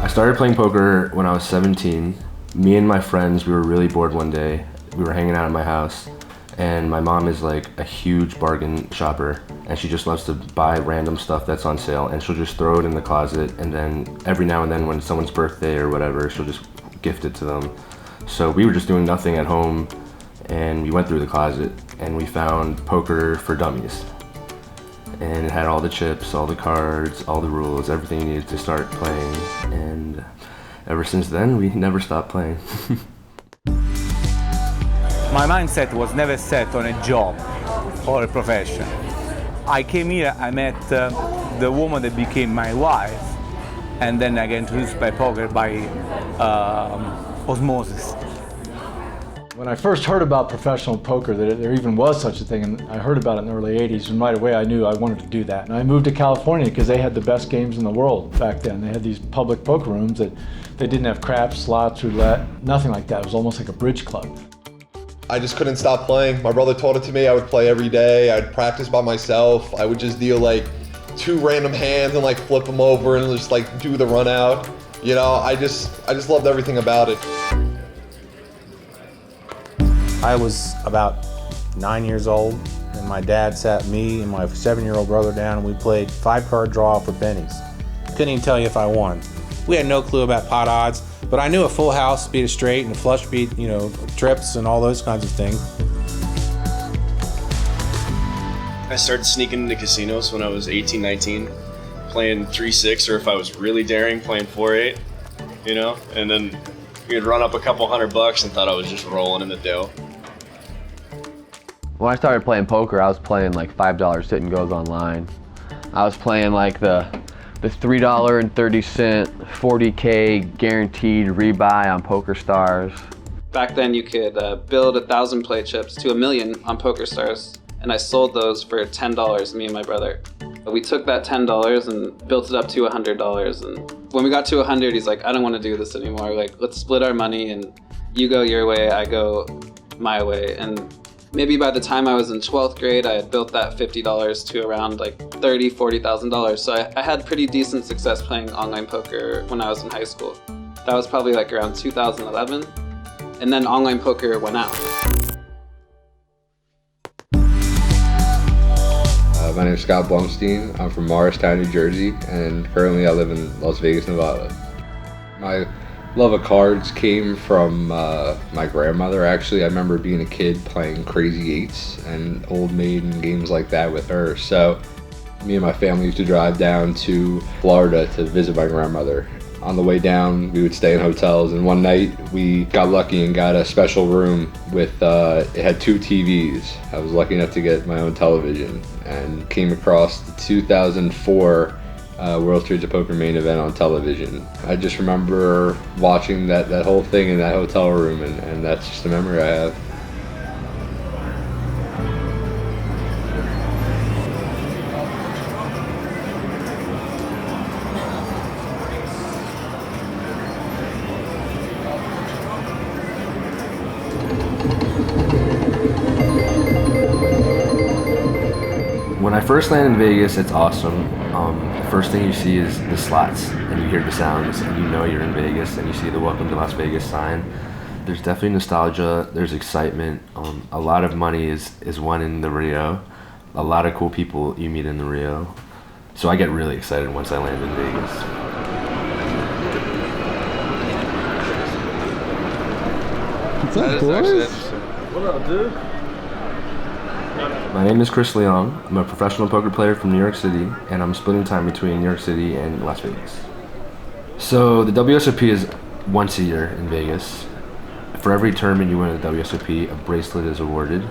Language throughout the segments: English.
I started playing poker when I was 17. Me and my friends, we were really bored one day. We were hanging out at my house, and my mom is like a huge bargain shopper, and she just loves to buy random stuff that's on sale, and she'll just throw it in the closet, and then every now and then when it's someone's birthday or whatever, she'll just gift it to them. So we were just doing nothing at home, and we went through the closet, and we found Poker for Dummies. And it had all the chips, all the cards, all the rules, everything you needed to start playing. And ever since then, we never stopped playing. My mindset was never set on a job or a profession. I came here, I met the woman that became my wife, and then I got introduced by poker by osmosis. When I first heard about professional poker, that there even was such a thing, and I heard about it in the early 80s, and right away I knew I wanted to do that. And I moved to California because they had the best games in the world back then. They had these public poker rooms that they didn't have craps, slots, roulette, nothing like that. It was almost like a bridge club. I just couldn't stop playing. My brother taught it to me. I would play every day. I'd practice by myself. I would just deal like 2 random hands and like flip them over and just like do the run out. You know, I just loved everything about it. I was about 9 years old, and my dad sat me and my 7-year-old brother down, and we played 5-card draw for pennies. Couldn't even tell you if I won. We had no clue about pot odds, but I knew a full house beat a straight and a flush beat, you know, trips and all those kinds of things. I started sneaking into casinos when I was 18, 19, playing 3-6, or if I was really daring, playing 4-8, you know, and then you'd run up a couple $100 and thought I was just rolling in the dough. When I started playing poker, I was playing like $5 sit and goes online. I was playing like the $3.30 40K guaranteed rebuy on PokerStars. Back then you could build 1,000 play chips to 1,000,000 on PokerStars, and I sold those for $10, me and my brother. We took that $10 and built it up to $100, and when we got to 100, he's like, I don't want to do this anymore. Like, let's split our money, and you go your way, I go my way. And maybe by the time I was in 12th grade, I had built that $50 to around like $30,000, $40,000. So I had pretty decent success playing online poker when I was in high school. That was probably like around 2011. And then online poker went out. My name is Scott Blumstein. I'm from Morristown, New Jersey, and currently I live in Las Vegas, Nevada. My love of cards came from my grandmother, actually. I remember being a kid playing Crazy Eights and Old Maid and games like that with her. So me and my family used to drive down to Florida to visit my grandmother. On the way down, we would stay in hotels, and one night we got lucky and got a special room with, it had 2 TVs. I was lucky enough to get my own television and came across the 2004 World Series of Poker main event on television. I just remember watching that whole thing in that hotel room, and that's just a memory I have. When I first land in Vegas, it's awesome. The first thing you see is the slots, and you hear the sounds, and you know you're in Vegas, and you see the Welcome to Las Vegas sign. There's definitely nostalgia, there's excitement. A lot of money is won in the Rio. A lot of cool people you meet in the Rio. So I get really excited once I land in Vegas. What's up, boys? What up, dude? My name is Chris Leong. I'm a professional poker player from New York City, and I'm splitting time between New York City and Las Vegas. So the WSOP is once a year in Vegas. For every tournament you win at the WSOP, a bracelet is awarded.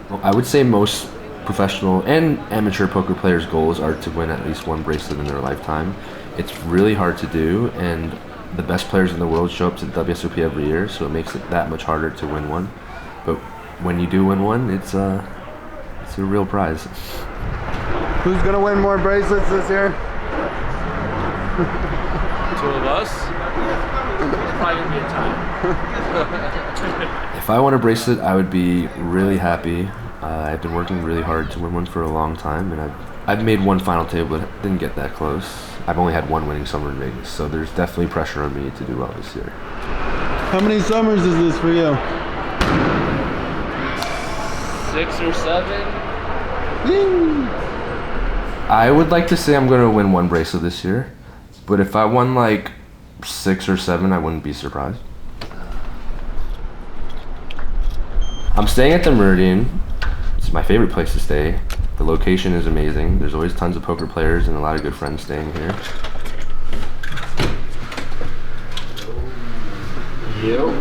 Well, I would say most professional and amateur poker players' goals are to win at least one bracelet in their lifetime. It's really hard to do, and the best players in the world show up to the WSOP every year, so it makes it that much harder to win one. But when you do win one, it's a real prize. Who's gonna win more bracelets this year? Two of us. Probably gonna be a tie. If I won a bracelet, I would be really happy. I've been working really hard to win one for a long time, and I've made one final table, but didn't get that close. I've only had one winning summer in Vegas, so there's definitely pressure on me to do well this year. How many summers is this for you? 6 or 7. I would like to say I'm going to win one bracelet this year, but if I won like 6 or 7, I wouldn't be surprised. I'm staying at the Meridian. It's my favorite place to stay. The location is amazing. There's always tons of poker players and a lot of good friends staying here. Yep.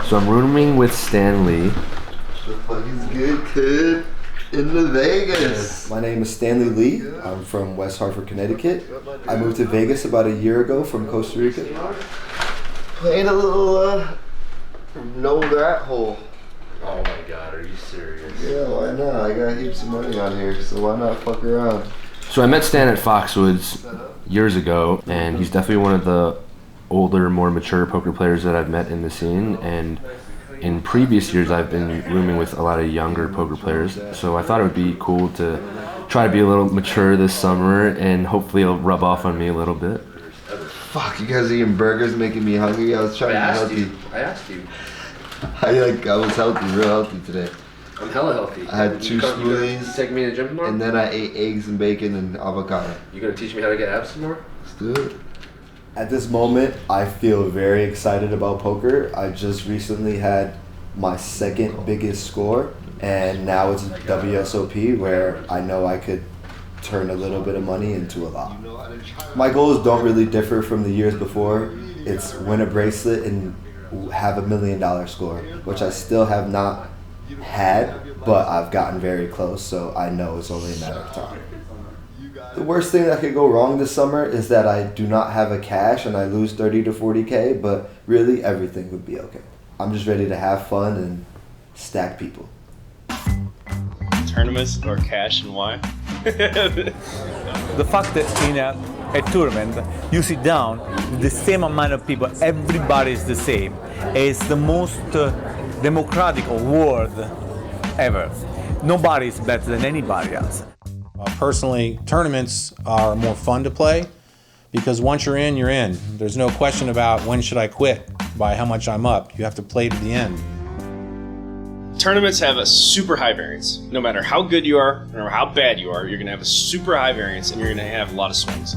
So I'm rooming with Stan Lee. The fuck is good, kid? In the Vegas. My name is Stanley Lee. I'm from West Hartford, Connecticut. I moved to Vegas about a year ago from Costa Rica. Playing a little no rat hole. Oh my god, are you serious? Yeah, why not? I got heaps of money on here, so why not fuck around? So I met Stan at Foxwoods years ago, and he's definitely one of the older, more mature poker players that I've met in the scene. And in previous years, I've been rooming with a lot of younger poker players, so I thought it would be cool to try to be a little mature this summer, and hopefully it'll rub off on me a little bit. Fuck, you guys eating burgers making me hungry. I was trying to be healthy. I asked you. I was healthy, real healthy today. I'm hella healthy. I had 2 smoothies. Take me to the gym tomorrow? And then I ate eggs and bacon and avocado. You gonna teach me how to get abs some more? Let's do it. At this moment, I feel very excited about poker. I just recently had my second biggest score, and now it's WSOP where I know I could turn a little bit of money into a lot. My goals don't really differ from the years before. It's win a bracelet and have $1 million score, which I still have not had, but I've gotten very close, so I know it's only a matter of time. The worst thing that could go wrong this summer is that I do not have a cash and I lose 30 to 40K, but really everything would be okay. I'm just ready to have fun and stack people. Tournaments or cash and why? The fact that in a tournament you sit down with the same amount of people, everybody is the same. It's the most democratic world ever. Nobody is better than anybody else. Personally, tournaments are more fun to play because once you're in, you're in. There's no question about when should I quit by how much I'm up. You have to play to the end. Tournaments have a super high variance. No matter how good you are, no matter how bad you are, you're gonna have a super high variance and you're gonna have a lot of swings.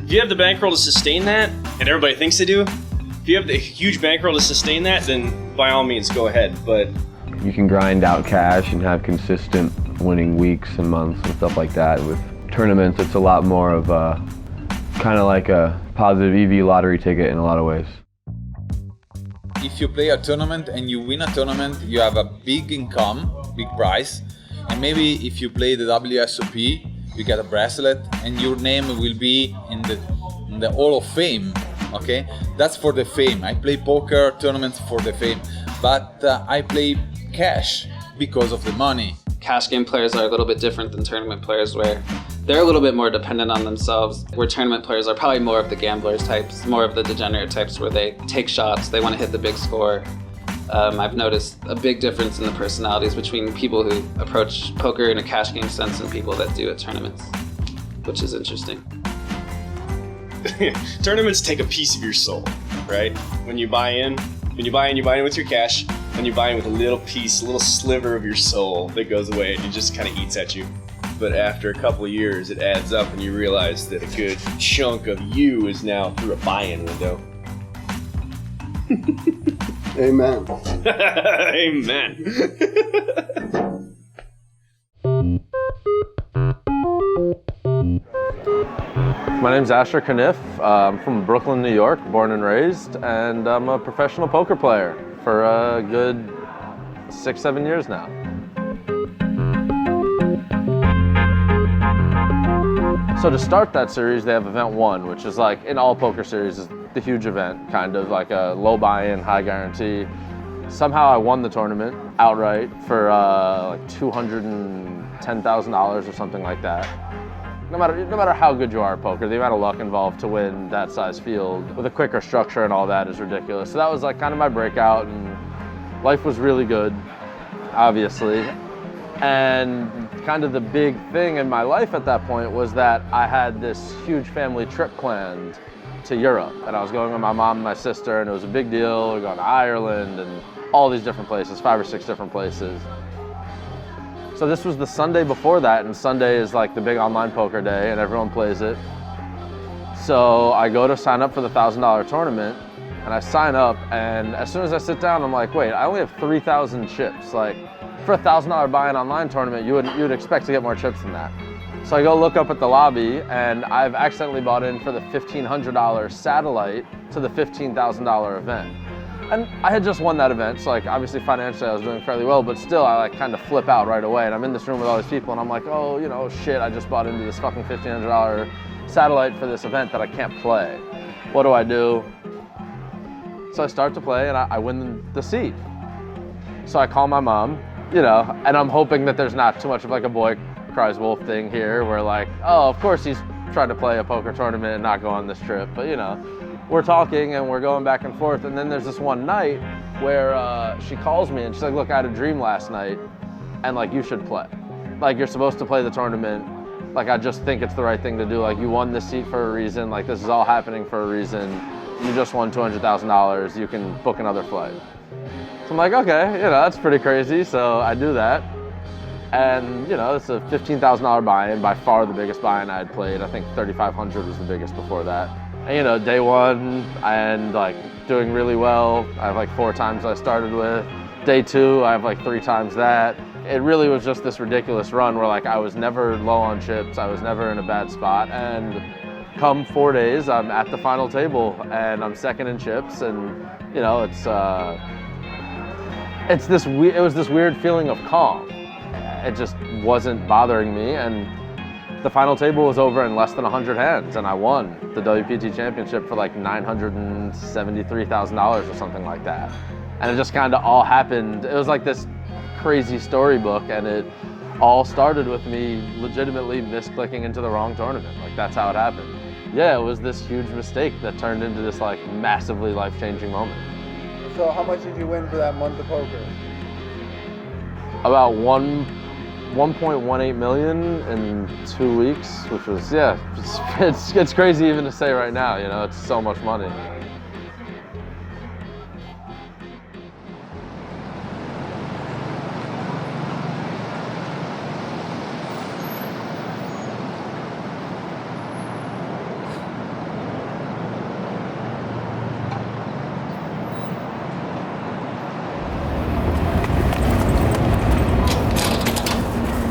If you have the bankroll to sustain that, and everybody thinks they do, if you have the huge bankroll to sustain that, then by all means go ahead, but You can grind out cash and have consistent winning weeks and months and stuff like that. With tournaments, it's a lot more of a kind of like a positive EV lottery ticket in a lot of ways. If you play a tournament and you win a tournament, you have a big income, big prize. And maybe if you play the WSOP, you get a bracelet and your name will be in the Hall of Fame, okay? That's for the fame. I play poker tournaments for the fame, but I play cash because of the money. Cash game players are a little bit different than tournament players where they're a little bit more dependent on themselves, where tournament players are probably more of the gamblers types, more of the degenerate types where they take shots, they want to hit the big score. I've noticed a big difference in the personalities between people who approach poker in a cash game sense and people that do at tournaments, which is interesting. Tournaments take a piece of your soul, right? When you buy in with your cash, and you buy in with a little piece, a little sliver of your soul that goes away and it just kind of eats at you. But after a couple of years, it adds up and you realize that a good chunk of you is now through a buy-in window. Amen. Amen. My name's Asher Conniff. I'm from Brooklyn, New York, born and raised, and I'm a professional poker player for a good 6-7 years now. So to start that series, they have event 1, which is like, in all poker series, is the huge event, kind of like a low buy-in, high guarantee. Somehow I won the tournament outright for like $210,000 or something like that. No matter how good you are at poker, the amount of luck involved to win that size field with a quicker structure and all that is ridiculous. So that was like kind of my breakout, and life was really good, obviously. And kind of the big thing in my life at that point was that I had this huge family trip planned to Europe, and I was going with my mom and my sister, and it was a big deal. We were going to Ireland and all these different places, 5 or 6 different places. So this was the Sunday before that, and Sunday is like the big online poker day and everyone plays it. So I go to sign up for the $1,000 tournament, and I sign up, and as soon as I sit down, I'm like, wait, I only have 3,000 chips. Like, for a $1,000 buy-in online tournament, you would expect to get more chips than that. So I go look up at the lobby, and I've accidentally bought in for the $1,500 satellite to the $15,000 event. And I had just won that event, so like obviously financially I was doing fairly well, but still I like kind of flip out right away, and I'm in this room with all these people, and I'm like, oh, you know, shit, I just bought into this fucking $1,500 satellite for this event that I can't play. What do? So I start to play, and I win the seat. So I call my mom, you know, and I'm hoping that there's not too much of like a boy cries wolf thing here, where like, oh, of course he's trying to play a poker tournament and not go on this trip, but you know. We're talking and we're going back and forth, and then there's this one night where she calls me and she's like, look, I had a dream last night, and like, you should play. Like, you're supposed to play the tournament. Like, I just think it's the right thing to do. Like, you won this seat for a reason. Like, this is all happening for a reason. You just won $200,000. You can book another flight. So I'm like, okay, you know, that's pretty crazy. So I do that. And, you know, it's a $15,000 buy-in, by far the biggest buy-in I had played. I think 3,500 was the biggest before that. And, you know, day 1, and like doing really well. I have like 4 times I started with. Day 2, I have like 3 times that. It really was just this ridiculous run where like I was never low on chips. I was never in a bad spot. And come 4 days, I'm at the final table and I'm second in chips. And, you know, it was this weird feeling of calm. It just wasn't bothering me. And the final table was over in less than 100 hands, and I won the WPT championship for like $973,000 or something like that. And it just kind of all happened. It was like this crazy storybook, and it all started with me legitimately misclicking into the wrong tournament. Like, that's how it happened. Yeah, it was this huge mistake that turned into this like massively life-changing moment. So how much did you win for that month of poker? About 1.18 million in 2 weeks, which was, yeah, it's crazy even to say right now, you know, it's so much money.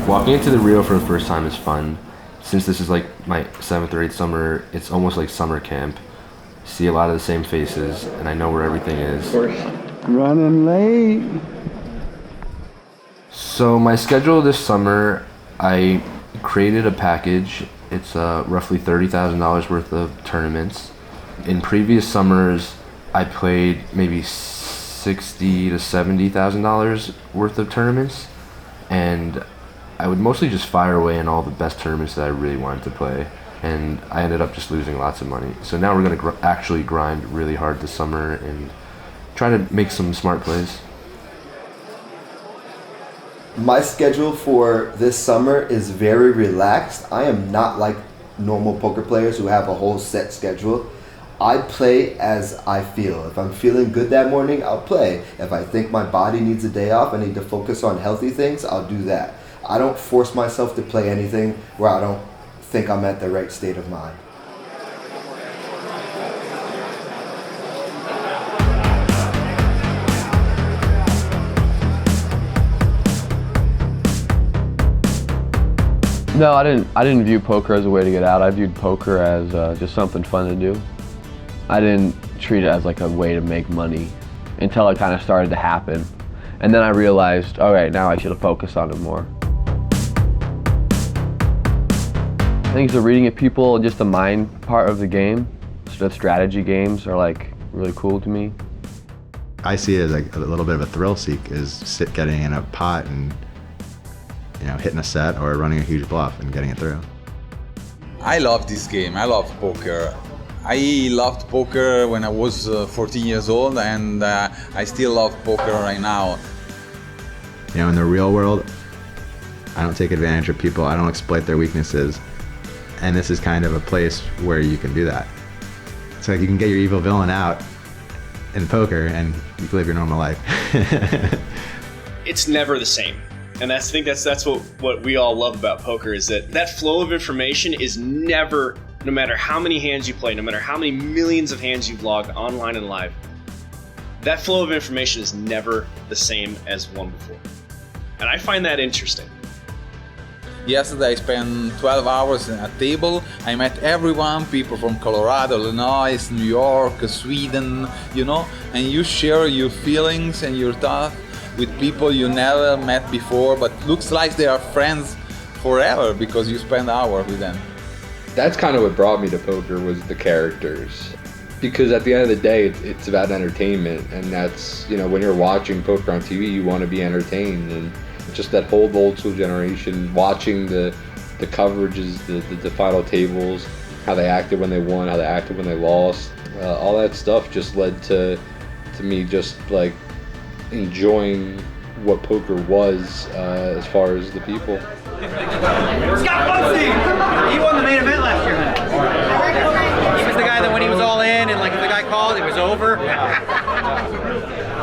Walking into the Rio for the first time is fun. Since this is like my 7th or 8th summer, it's almost like summer camp. See a lot of the same faces, and I know where everything is. Running late. So my schedule this summer, I created a package. It's roughly $30,000 worth of tournaments. In previous summers, I played maybe $60,000 to $70,000 worth of tournaments, and I would mostly just fire away in all the best tournaments that I really wanted to play, and I ended up just losing lots of money. So now we're going to actually grind really hard this summer and try to make some smart plays. My schedule for this summer is very relaxed. I am not like normal poker players who have a whole set schedule. I play as I feel. If I'm feeling good that morning, I'll play. If I think my body needs a day off, I need to focus on healthy things, I'll do that. I don't force myself to play anything where I don't think I'm at the right state of mind. No, I didn't view poker as a way to get out. I viewed poker as just something fun to do. I didn't treat it as like a way to make money until it kind of started to happen. And then I realized, all right, now I should focus on it more. think the reading of people and just the mind part of the game, the strategy games are like really cool to me. I see it as like a little bit of a thrill seek, is getting in a pot and hitting a set or running a huge bluff and getting it through. I love this game. I love poker. I loved poker when I was 14 years old, and I still love poker right now. In the real world, I don't take advantage of people. I don't exploit their weaknesses. And this is kind of a place where you can do that. It's like you can get your evil villain out in poker and you can live your normal life. It's never the same. And I think that's what we all love about poker, is that flow of information is never, no matter how many hands you play, no matter how many millions of hands you've logged online and live, that flow of information is never the same as one before. And I find that interesting. Yesterday I spent 12 hours at a table. I met everyone, people from Colorado, Illinois, New York, Sweden, and you share your feelings and your thoughts with people you never met before, but looks like they are friends forever because you spend hours with them. That's kind of what brought me to poker, was the characters. Because at the end of the day, it's about entertainment, and that's, when you're watching poker on TV, you want to be entertained, and just that whole old school generation, watching the coverages, the final tables, how they acted when they won, how they acted when they lost, all that stuff just led to me just like enjoying what poker was as far as the people. Scott Blumstein! He won the main event last year. He was the guy that when he was all in and like if the guy called, it was over.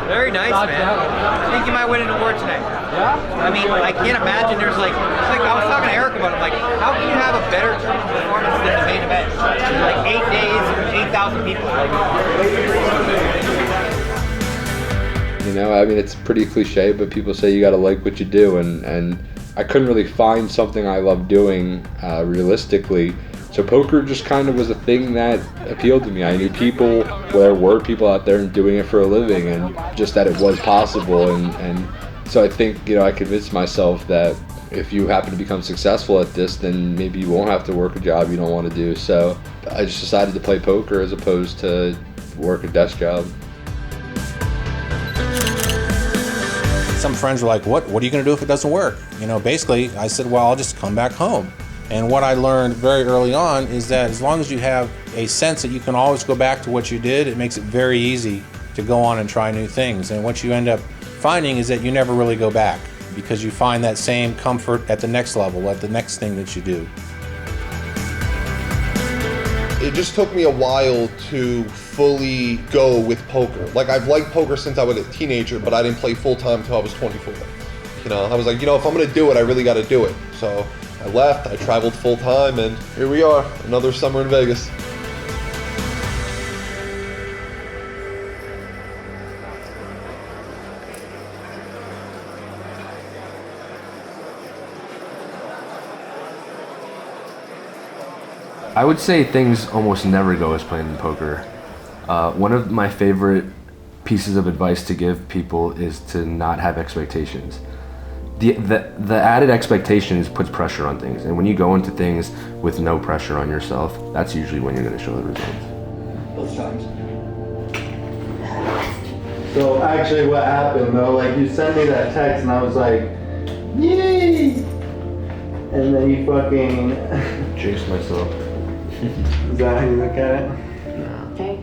Very nice, man. I think you might win an award tonight. Yeah? I mean, I can't imagine there's like I was talking to Eric about it, like, how can you have a better performance than the main event? Like 8 days, 8,000 people. I mean, it's pretty cliche, but people say you gotta like what you do, and I couldn't really find something I love doing realistically. So poker just kind of was a thing that appealed to me. I knew people, there were people out there doing it for a living, and just that it was possible. And so I think, I convinced myself that if you happen to become successful at this, then maybe you won't have to work a job you don't want to do. So I just decided to play poker as opposed to work a desk job. Some friends were like, what are you going to do if it doesn't work? Basically, I said, well, I'll just come back home. And what I learned very early on is that as long as you have a sense that you can always go back to what you did, it makes it very easy to go on and try new things. And what you end up finding is that you never really go back because you find that same comfort at the next level, at the next thing that you do. It just took me a while to fully go with poker. Like, I've liked poker since I was a teenager, but I didn't play full time until I was 24. I was like, if I'm gonna do it, I really gotta do it. So I left, I traveled full time, and here we are, another summer in Vegas. I would say things almost never go as planned in poker. One of my favorite pieces of advice to give people is to not have expectations. The added expectations puts pressure on things, and when you go into things with no pressure on yourself, that's usually when you're going to show the results. Both times. So actually what happened though, like you sent me that text and I was like, yay! And then you fucking... Jinxed myself. Is that how you look at it? No. Okay.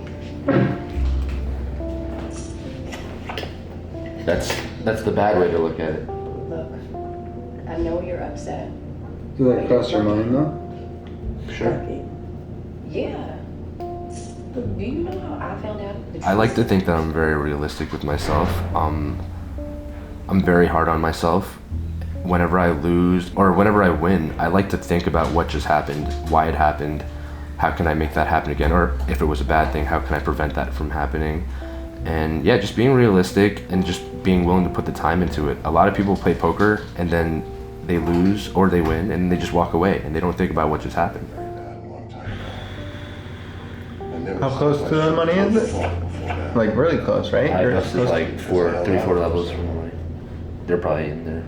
That's the bad way to look at it. Look, I know you're upset. Do that cross your mind though? Sure. Yeah. Do you know how I found out the truth? I like to think that I'm very realistic with myself. I'm very hard on myself. Whenever I lose or whenever I win, I like to think about what just happened, why it happened, how can I make that happen again, or if it was a bad thing, how can I prevent that from happening? And yeah, just being realistic and just being willing to put the time into it. A lot of people play poker and then they lose or they win and they just walk away and they don't think about what just happened. How close to the money is it? Like really close, right? I invested like 3-4 levels from the money. They're probably in there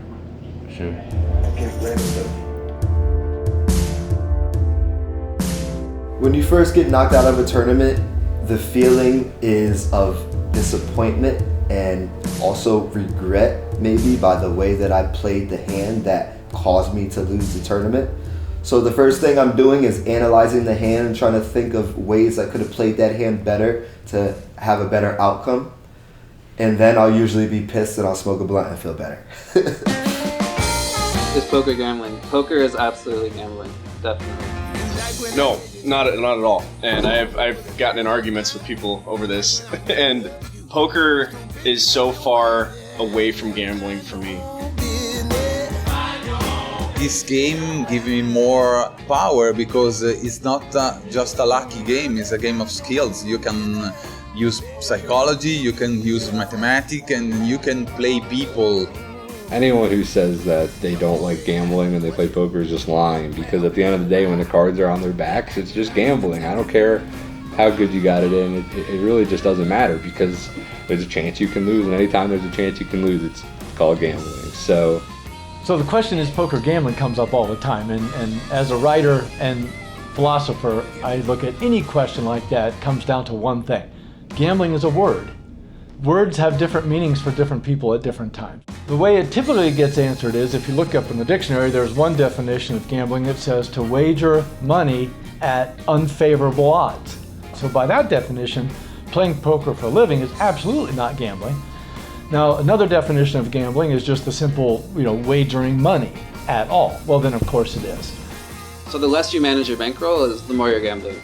soon. When you first get knocked out of a tournament, the feeling is of disappointment and also regret, maybe, by the way that I played the hand that caused me to lose the tournament. So the first thing I'm doing is analyzing the hand and trying to think of ways I could have played that hand better to have a better outcome. And then I'll usually be pissed and I'll smoke a blunt and feel better. Is poker gambling? Poker is absolutely gambling, definitely. No, not at all. And I've gotten in arguments with people over this. And poker is so far away from gambling for me. This game gives me more power because it's not just a lucky game, it's a game of skills. You can use psychology, you can use mathematics, and you can play people. Anyone who says that they don't like gambling and they play poker is just lying, because at the end of the day, when the cards are on their backs, it's just gambling. I don't care how good you got it in. It really just doesn't matter, because there's a chance you can lose, and anytime there's a chance you can lose, it's called gambling. So the question is, poker gambling comes up all the time, and as a writer and philosopher, I look at any question like that, it comes down to one thing. Gambling is a word. Words have different meanings for different people at different times. The way it typically gets answered is, if you look up in the dictionary, there's one definition of gambling that says to wager money at unfavorable odds. So by that definition, playing poker for a living is absolutely not gambling. Now, another definition of gambling is just the simple, wagering money at all. Well, then of course it is. So the less you manage your bankroll is the more you're gambling.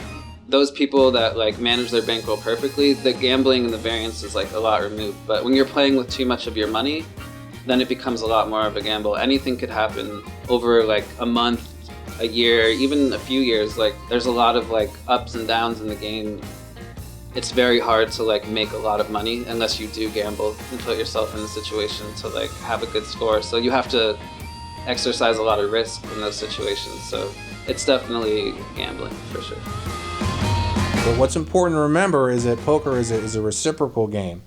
Those people that manage their bankroll perfectly, the gambling and the variance is a lot removed. But when you're playing with too much of your money, then it becomes a lot more of a gamble. Anything could happen over a month, a year, even a few years. There's a lot of ups and downs in the game. It's very hard to make a lot of money unless you do gamble and put yourself in a situation to have a good score. So you have to exercise a lot of risk in those situations. So it's definitely gambling for sure. But what's important to remember is that poker is a reciprocal game,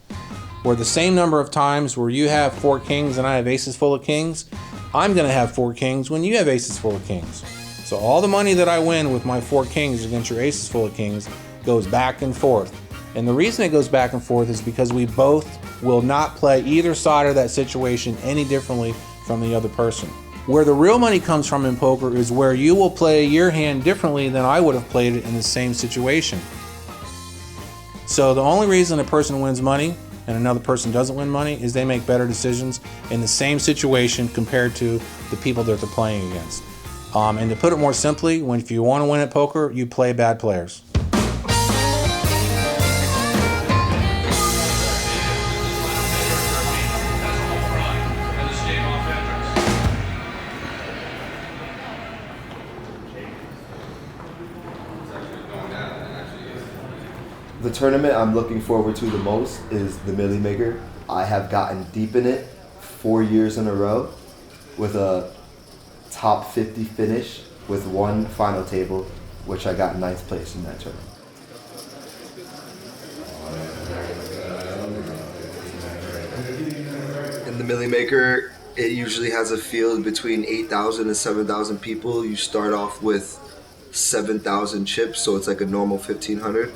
where the same number of times where you have 4 kings and I have aces full of kings, I'm going to have 4 kings when you have aces full of kings. So all the money that I win with my 4 kings against your aces full of kings goes back and forth. And the reason it goes back and forth is because we both will not play either side of that situation any differently from the other person. Where the real money comes from in poker is where you will play your hand differently than I would have played it in the same situation. So the only reason a person wins money and another person doesn't win money is they make better decisions in the same situation compared to the people that they're playing against. And to put it more simply, if you want to win at poker, you play bad players. The tournament I'm looking forward to the most is the Millionaire Maker. I have gotten deep in it 4 years in a row with a top 50 finish with one final table, which I got 9th place in that tournament. In the Millionaire Maker, it usually has a field between 8,000 and 7,000 people. You start off with 7,000 chips, so it's like a normal 1,500.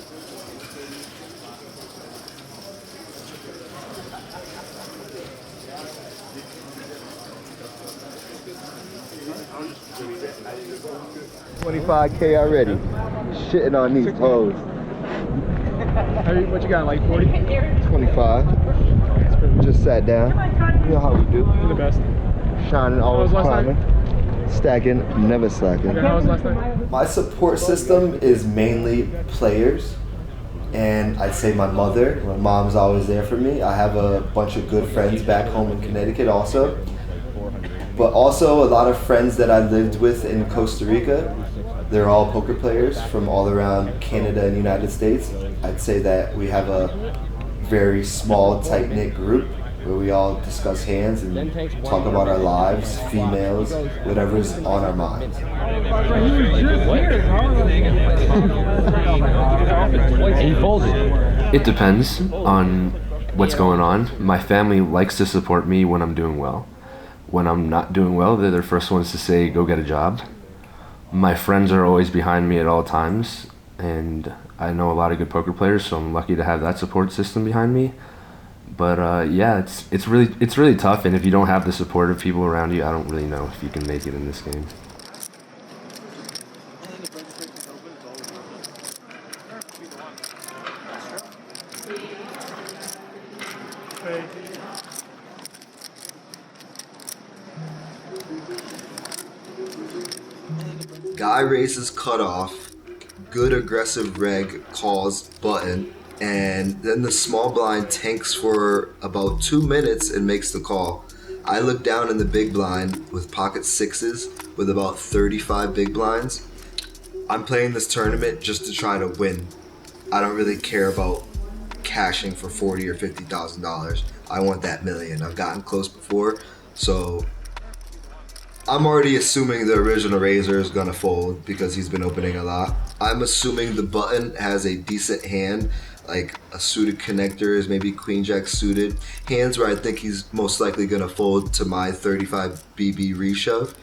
$25K already. Shitting on these hoes. What you got, 40? 25. Just sat down. You know how we do. You're the best. Shining, always climbing. Stacking, never slacking. How was last night? My support system is mainly players. And I'd say my mother. My mom's always there for me. I have a bunch of good friends back home in Connecticut also. But also a lot of friends that I lived with in Costa Rica. They're all poker players from all around Canada and United States. I'd say that we have a very small, tight-knit group where we all discuss hands and talk about our lives, females, whatever's on our minds. It depends on what's going on. My family likes to support me when I'm doing well. When I'm not doing well, they're the first ones to say, go get a job. My friends are always behind me at all times. and I know a lot of good poker players, so I'm lucky to have that support system behind me. But yeah, it's really tough, and if you don't have the support of people around you, I don't really know if you can make it in this game. Guy raises cutoff, good aggressive reg calls button, and then the small blind tanks for about 2 minutes and makes the call. I look down in the big blind with pocket sixes with about 35 big blinds. I'm playing this tournament just to try to win. I don't really care about cashing for $40,000 or $50,000. I want that million. I've gotten close before, so I'm already assuming the original raiser is gonna fold because he's been opening a lot. I'm assuming the button has a decent hand, like a suited connectors, maybe queen jack suited. Hands where I think he's most likely gonna fold to my 35 BB reshove.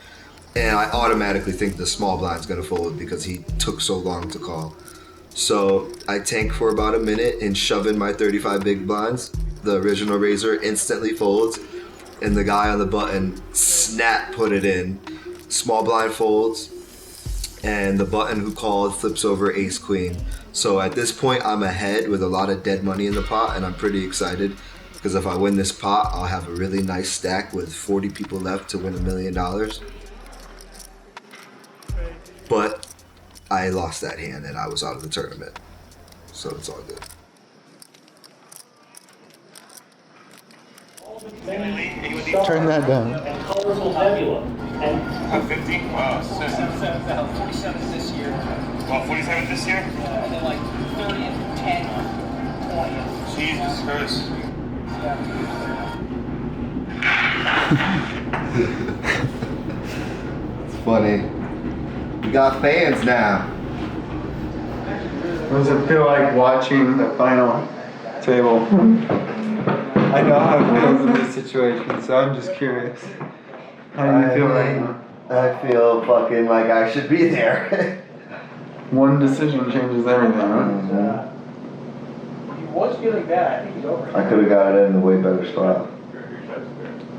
And I automatically think the small blind's gonna fold because he took so long to call. So I tank for about a minute and shove in my 35 big blinds. The original raiser instantly folds, and the guy on the button snap put it in. Small blind folds, and the button who called flips over ace queen. So at this point I'm ahead with a lot of dead money in the pot, and I'm pretty excited because if I win this pot, I'll have a really nice stack with 40 people left to win $1 million. But I lost that hand and I was out of the tournament, so it's all good. Turn that down. Colorful nebula. And 50? Wow, 47 this year. Well, 47 this year? And then like 30 and 10, 20. Jesus Christ. It's funny. We got fans now. What does it feel like watching the final table? I know how it feels in this situation, so I'm just curious. How do you feel right now? I feel fucking like I should be there. One decision changes everything, right? He was feeling bad. I think he's over it. I could have got it in a way better spot.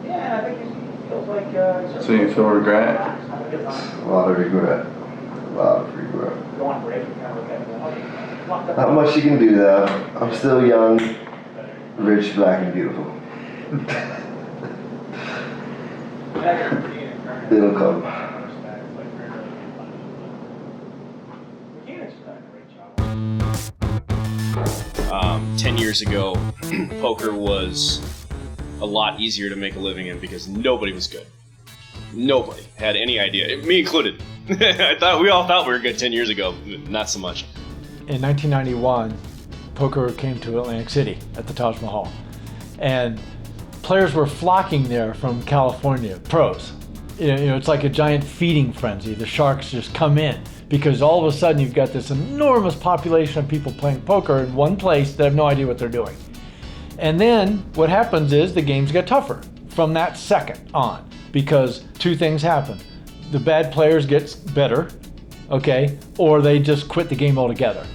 Yeah, I think he feels like. So you feel regret? A lot of regret. A lot of regret. Go on break. Okay. Not much you can do though. I'm still young, rich, black, and beautiful. It'll come. 10 years ago, poker was a lot easier to make a living in because nobody was good. Nobody had any idea, me included. We all thought we were good 10 years ago, not so much. In 1991, poker came to Atlantic City at the Taj Mahal, and players were flocking there from California, pros. You know, it's like a giant feeding frenzy. The sharks just come in because all of a sudden you've got this enormous population of people playing poker in one place that have no idea what they're doing. And then what happens is the games get tougher from that second on because two things happen. The bad players get better, okay, or they just quit the game altogether.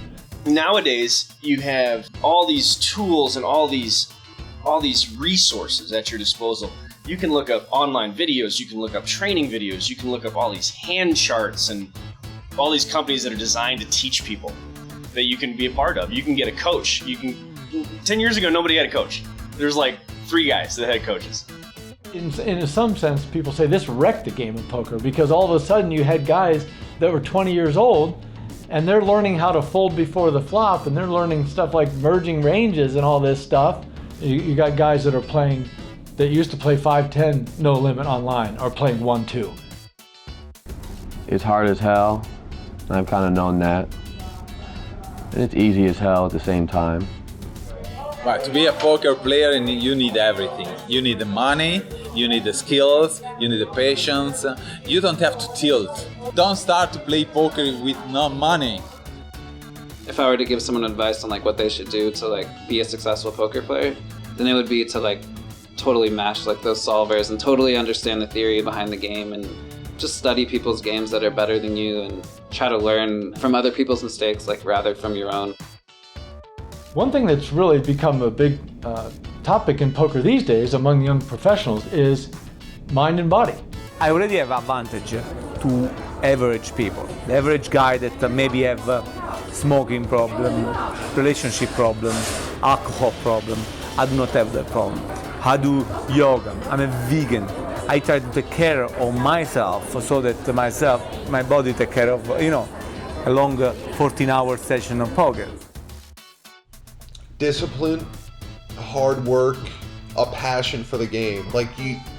Nowadays, you have all these tools and all these resources at your disposal. You can look up online videos, you can look up training videos, you can look up all these hand charts and all these companies that are designed to teach people that you can be a part of. You can get a coach. 10 years ago, nobody had a coach. There's like 3 guys that had coaches. In some sense, people say this wrecked the game of poker because all of a sudden you had guys that were 20 years old and they're learning how to fold before the flop and they're learning stuff like merging ranges and all this stuff. You got guys that are playing, that used to play 5-10 no limit online are playing 1-2. It's hard as hell. I've kind of known that. And it's easy as hell at the same time. Right, to be a poker player, you need everything. You need the money, you need the skills, you need the patience. You don't have to tilt. Don't start to play poker with no money. If I were to give someone advice on like what they should do to like be a successful poker player, then it would be to like totally mash like those solvers and totally understand the theory behind the game and Just study people's games that are better than you and try to learn from other people's mistakes, like rather from your own. One thing that's really become a big topic in poker these days among young professionals is mind and body. I already have advantage to average people. The average guy that maybe have smoking problem, relationship problem, alcohol problem. I do not have that problem. I do yoga. I'm a vegan. I try to take care of myself so that my body take care of, a long 14-hour session of poker. Discipline, hard work, a passion for the game.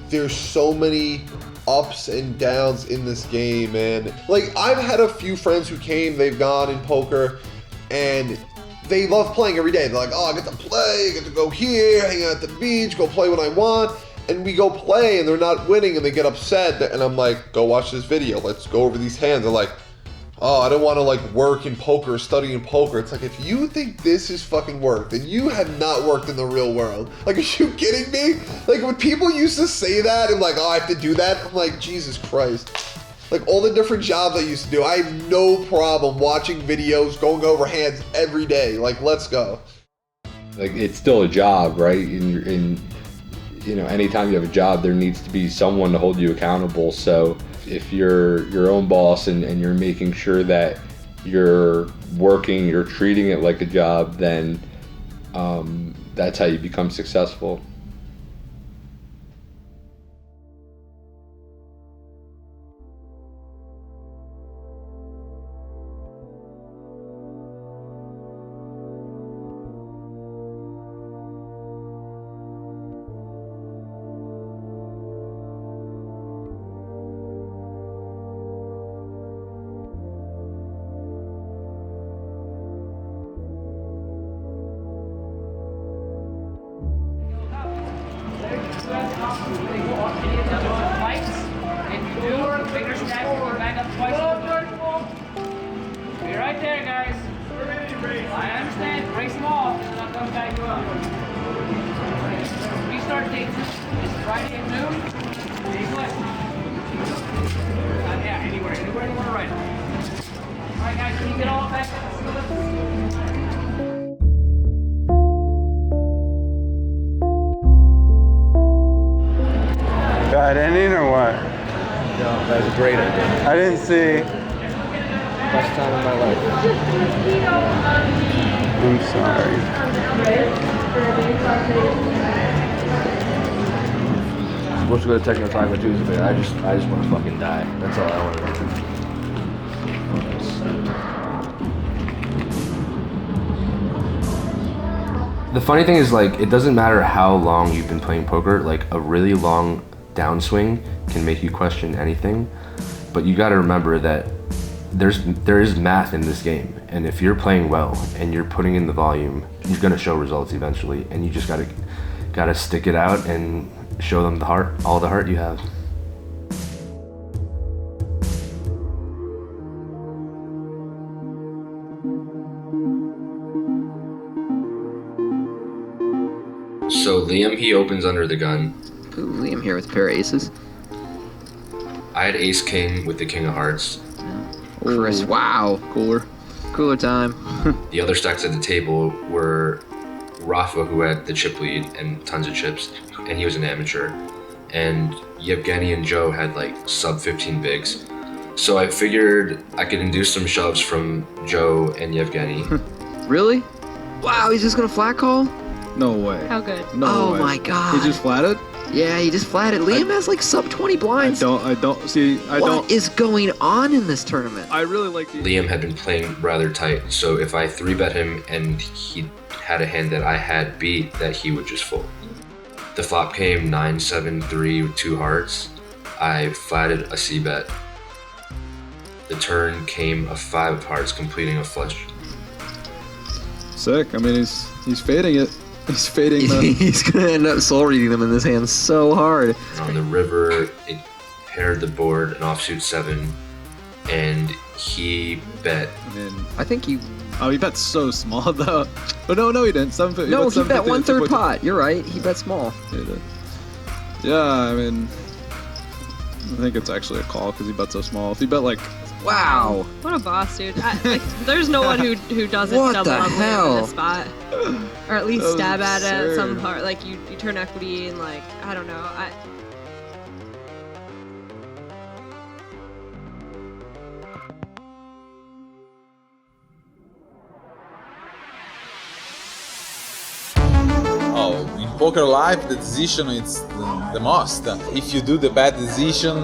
There's so many ups and downs in this game, man. I've had a few friends who came, they've gone in poker, and they love playing every day. They're like, oh, I get to play, I get to go here, hang out at the beach, go play when I want. And we go play and they're not winning and they get upset. And I'm like, go watch this video. Let's go over these hands. They're like, oh, I don't want to work in poker, study in poker. It's like, if you think this is fucking work, then you have not worked in the real world. Are you kidding me? When people used to say that and oh, I have to do that. I'm like, Jesus Christ. All the different jobs I used to do, I have no problem watching videos, going over hands every day. Let's go. It's still a job, right? Anytime you have a job, there needs to be someone to hold you accountable. So if you're your own boss and you're making sure that you're working, you're treating it like a job, then that's how you become successful. Bad ending or what? No, that was a great ending. I didn't see. Best time of my life. I'm sorry. I'm supposed to go to Techno Taco Tuesday, but I just want to fucking die. That's all I want to do. The funny thing is, it doesn't matter how long you've been playing poker, a really long downswing can make you question anything, but you got to remember that there is math in this game, and if you're playing well and you're putting in the volume, you're going to show results eventually, and you just got to stick it out and show them all the heart you have. So Liam, he opens under the gun. Ooh, Liam here with a pair of aces. I had ace king with the king of hearts. Chris, wow, cooler time. The other stacks at the table were Rafa, who had the chip lead and tons of chips, and he was an amateur. And Yevgeny and Joe had sub 15 bigs. So I figured I could induce some shoves from Joe and Yevgeny. Really? Wow, he's just gonna flat call? No way. How good? No way. My god. He just flatted? Yeah, he just flatted. Liam has sub 20 blinds. What is going on in this tournament? I really like the... Liam had been playing rather tight, so if I 3-bet him and he had a hand that I had beat, that he would just fold. The flop came 9-7-3 with 2 hearts. I flatted a C-bet. The turn came a 5 of hearts, completing a flush. Sick. I mean, he's fading it. He's fading them. He's gonna end up soul reading them in this hand so hard. On the river, it paired the board an offsuit 7, and he bet. I think he... Oh, he bet so small, though. Oh, no, he didn't. No, he bet 1/3 pot. You're right. He bet small. Yeah, I mean... I think it's actually a call because he bet so small. If he bet like, Wow. What a boss, dude. There's no one who doesn't What double the up hell? in this spot. Or at least That was stab at it at some absurd. part. Like, you turn equity and, like, I don't know. Oh, in poker life, the decision is the most. If you do the bad decision,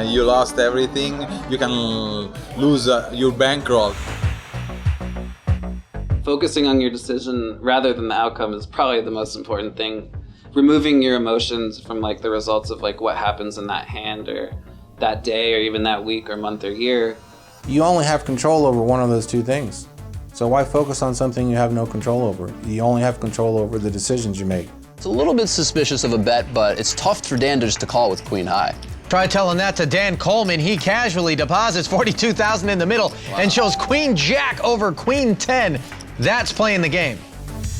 you lost everything. You can lose your bankroll. Focusing on your decision rather than the outcome is probably the most important thing. Removing your emotions from like the results of like what happens in that hand or that day or even that week or month or year. You only have control over one of those two things. So why focus on something you have no control over? You only have control over the decisions you make. It's a little bit suspicious of a bet, but it's tough for Dan to just to call with queen high. Try telling that to Dan Coleman. He casually deposits $42,000 in the middle and shows queen jack over queen 10. That's playing the game.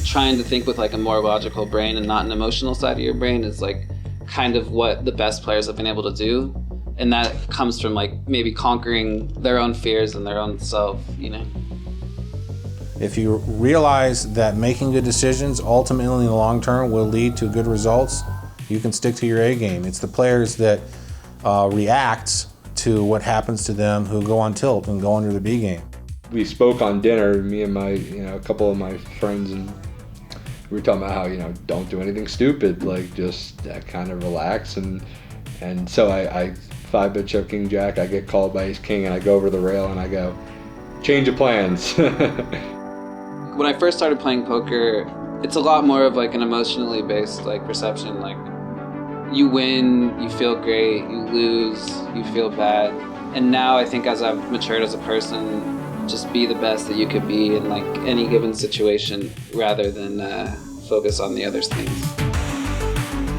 Trying to think with like a more logical brain and not an emotional side of your brain is like kind of what the best players have been able to do. And that comes from like maybe conquering their own fears and their own self, you know. If you realize that making good decisions ultimately in the long term will lead to good results, you can stick to your A game. It's the players that react to what happens to them who go on tilt and go under the B game. We spoke on dinner, me and my, a couple of my friends, and we were talking about how, don't do anything stupid, like just kind of relax. And so I 5-bet shove king jack, I get called by ace king, and I go over the rail and I go, change of plans. When I first started playing poker, it's a lot more of like an emotionally based like perception. Like you win, you feel great, you lose, you feel bad. And now I think as I've matured as a person, just be the best that you could be in like any given situation rather than focus on the other things.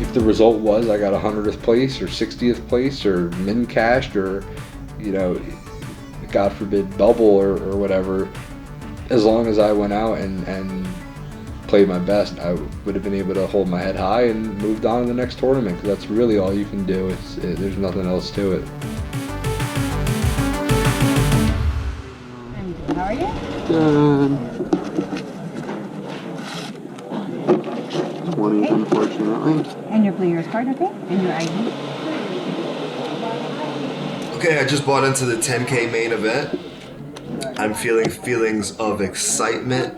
If the result was I got 100th place or 60th place or min cashed or, God forbid, bubble or whatever, as long as I went out and played my best, I would have been able to hold my head high and moved on to the next tournament, because that's really all you can do. There's nothing else to it. How are you? Good. 20, unfortunately. And your player's card, okay? And your ID? Okay, I just bought into the 10K main event. I'm feeling feelings of excitement,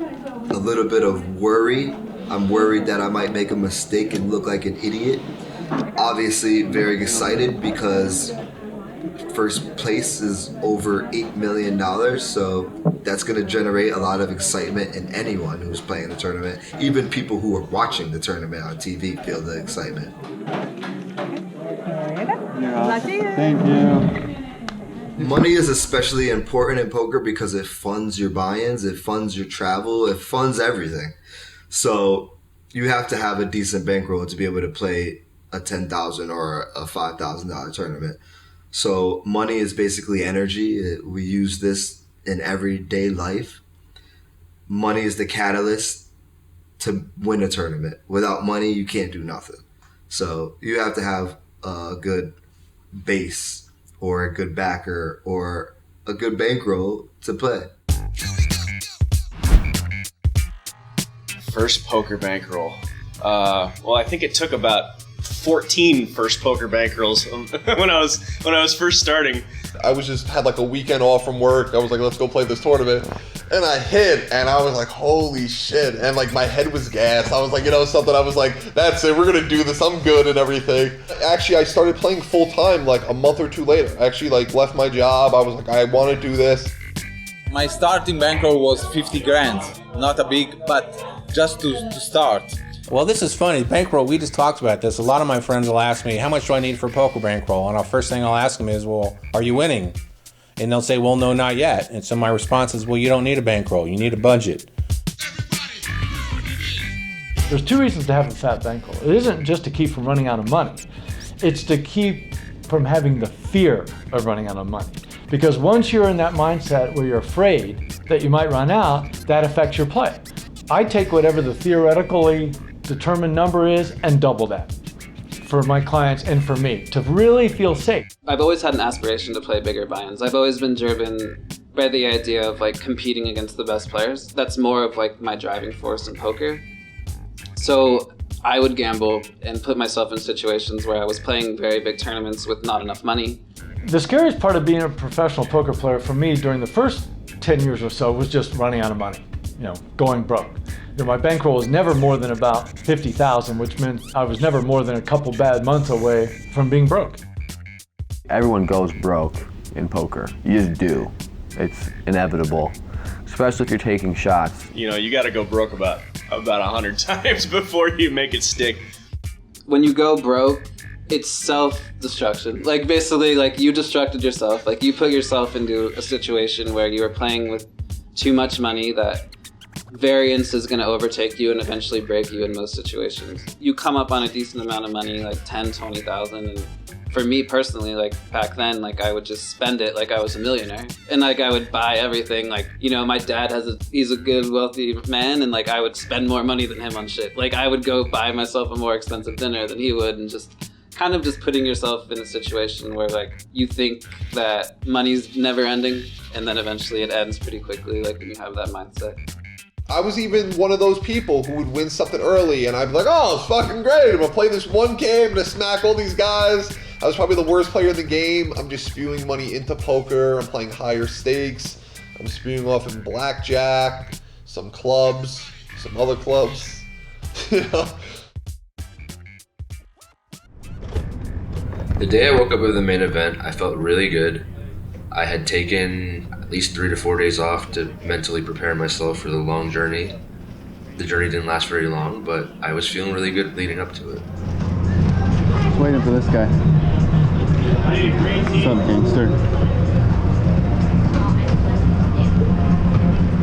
a little bit of worry. I'm worried that I might make a mistake and look like an idiot. Obviously very excited because first place is over $8 million, so that's going to generate a lot of excitement in anyone who's playing the tournament. Even people who are watching the tournament on TV feel the excitement. Thank you. Money is especially important in poker because it funds your buy-ins, it funds your travel, it funds everything. So you have to have a decent bankroll to be able to play a $10,000 or a $5,000 tournament. So money is basically energy. We use this in everyday life. Money is the catalyst to win a tournament. Without money, you can't do nothing. So you have to have a good base or a good backer or a good bankroll to play. First poker bankroll. Well, I think it took about 14 first poker bankrolls when I was first starting. I was just had like a weekend off from work. I was like, let's go play this tournament. And I hit, and I was like, holy shit. And like my head was gassed. I was like, something. I was like, that's it, we're gonna do this. I'm good and everything. Actually, I started playing full time like a month or two later. I actually like left my job. I was like, I want to do this. My starting bankroll was 50 grand. Not a big, but just to start. Well, this is funny. Bankroll, we just talked about this. A lot of my friends will ask me, how much do I need for poker bankroll? And the first thing I'll ask them is, well, are you winning? And they'll say, well, no, not yet. And so my response is, well, you don't need a bankroll. You need a budget. There's two reasons to have a fat bankroll. It isn't just to keep from running out of money. It's to keep from having the fear of running out of money. Because once you're in that mindset where you're afraid that you might run out, that affects your play. I take whatever the theoretically determined number is and double that. for my clients and for me to really feel safe. I've always had an aspiration to play bigger buy-ins. I've always been driven by the idea of like competing against the best players. That's more of like my driving force in poker. So I would gamble and put myself in situations where I was playing very big tournaments with not enough money. The scariest part of being a professional poker player for me during the first 10 years or so was just running out of money, going broke. My bankroll was never more than about 50,000, which meant I was never more than a couple bad months away from being broke. Everyone goes broke in poker. You just do. It's inevitable, especially if you're taking shots. You got to go broke about 100 times before you make it stick. When you go broke, it's self-destruction. Like basically, like you destructed yourself. Like you put yourself into a situation where you were playing with too much money that variance is going to overtake you and eventually break you in most situations. You come up on a decent amount of money, like 10, 20,000, and for me personally, like back then, like I would just spend it like I was a millionaire. And like I would buy everything. Like, my dad he's a good, wealthy man, and like I would spend more money than him on shit. Like I would go buy myself a more expensive dinner than he would, and just kind of just putting yourself in a situation where like you think that money's never ending, and then eventually it ends pretty quickly, like when you have that mindset. I was even one of those people who would win something early and I'd be like, oh, it's fucking great. I'm gonna play this one game, I'm gonna smack all these guys. I was probably the worst player in the game. I'm just spewing money into poker. I'm playing higher stakes. I'm spewing off in blackjack, some clubs, some other clubs. The day I woke up with the main event, I felt really good. I had taken at least 3 to 4 days off to mentally prepare myself for the long journey. The journey didn't last very long, but I was feeling really good leading up to it. Just waiting for this guy. What's up, gangster?